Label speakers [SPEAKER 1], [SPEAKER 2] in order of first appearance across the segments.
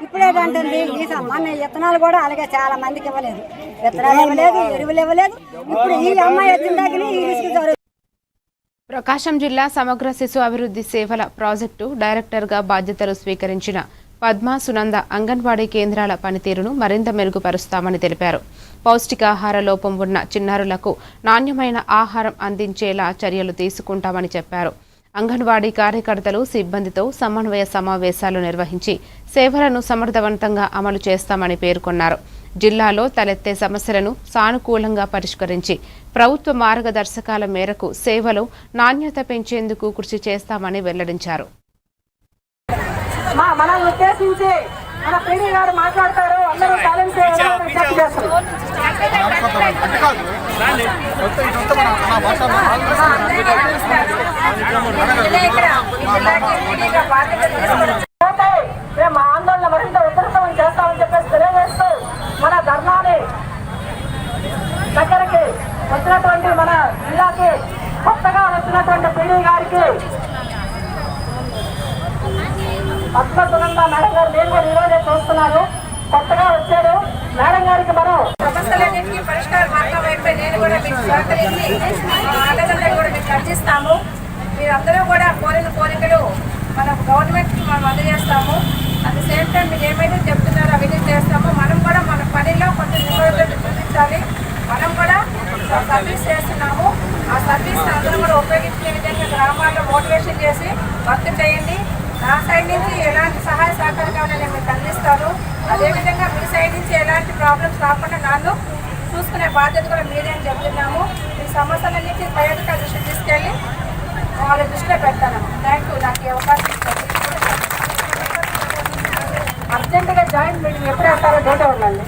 [SPEAKER 1] ఇప్పుడు ఏంటంటే మన విత్తనాలు కూడా అలాగే చాలా మందికి ఇవ్వలేదు, విత్తనాలు ఇవ్వలేదు, ఎరువులు ఇవ్వలేదు. ఇప్పుడు ఈ అమ్మాయి వచ్చిన దగ్గర ఈ రిస్క్ జరుగుతుంది.
[SPEAKER 2] ప్రకాశం జిల్లా సమగ్ర శిశు అభివృద్ధి సేవల ప్రాజెక్టు డైరెక్టర్గా బాధ్యతలు స్వీకరించిన పద్మా సునంద అంగన్వాడీ కేంద్రాల పనితీరును మరింత మెరుగుపరుస్తామని తెలిపారు. పౌష్టికాహార లోపం ఉన్న చిన్నారులకు నాణ్యమైన ఆహారం అందించేలా చర్యలు తీసుకుంటామని చెప్పారు. అంగన్వాడీ కార్యకర్తలు సిబ్బందితో సమన్వయ సమావేశాలు నిర్వహించి సేవలను సమర్థవంతంగా అమలు చేస్తామని పేర్కొన్నారు. జిల్లాలో తలెత్తే సమస్యలను సానుకూలంగా పరిష్కరించి ప్రభుత్వ మార్గదర్శకాల మేరకు సేవలు నాణ్యత పెంచేందుకు కృషి చేస్తామని వెల్లడించారు.
[SPEAKER 3] మనల్ని ఉద్దేశించి మన పీడీ గారు మాట్లాడతారు. అందరూ సైలెన్స్ మా ఆందోళన మరింత ఉధృతం చేస్తామని చెప్పేసి తెలియజేస్తూ మన ధర్నాని దగ్గరికి వచ్చినటువంటి మన జిల్లాకి కొత్తగా వచ్చినటువంటి పీడీ గారికి పద్మ సునంద మేడం గారు నేను కూడా ఈరోజే చూస్తున్నాను. కొత్తగా వచ్చారు మేడం గారికి మనం సమస్యలన్నింటినీ పరిష్కార మార్గం వైపు నేను కూడా మీకు సహకరించి ఆలోచనలు కూడా మీకు చర్చిస్తాము. మీరందరూ కూడా కోరిన కోరికలు మన గవర్నమెంట్కి మనం అందజేస్తాము. అట్ ది సేమ్ టైం మీరు ఏమైతే చెప్తున్నారో అవన్నీ చేస్తాము. మనం కూడా మన పనిలో కొంచెం నిబద్ధత చూపించాలి. మనం కూడా సర్వీస్ చేస్తున్నాము. ఆ సర్వీస్ అందరూ కూడా ఉపయోగించే విధంగా గ్రామాల్లో మోటివేషన్ చేసి వర్క్ చేయండి. నా సైడ్ నుంచి ఎలాంటి సహాయ సహకారాలు నేను మీకు అందిస్తాను. అదేవిధంగా మీ సైడ్ నుంచి ఎలాంటి ప్రాబ్లమ్స్ రాకుండా నన్ను చూసుకునే బాధ్యత కూడా మీరే అని చెప్తున్నాము. ఈ సమస్యలన్నింటినీ ప్రయోజక దృష్టి తీసుకెళ్ళి వాళ్ళ దృష్టిలో పెడతాను. Thank you. నాకు ఈ అవకాశం అర్జెంటుగా జాయింట్ మీటింగ్ ఎప్పుడు వేస్తారో డేట్ ఉండాలి.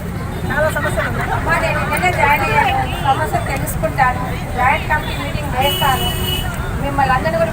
[SPEAKER 3] చాలా సమస్యలు ఉన్నాయి. నేను నిన్నే జాయిన్ అయ్యాను. సమస్యలు తెలుసుకుంటాను. జాయింట్ కమిటీ మీటింగ్ వేస్తాను. మిమ్మల్ని అందరినీ కూడా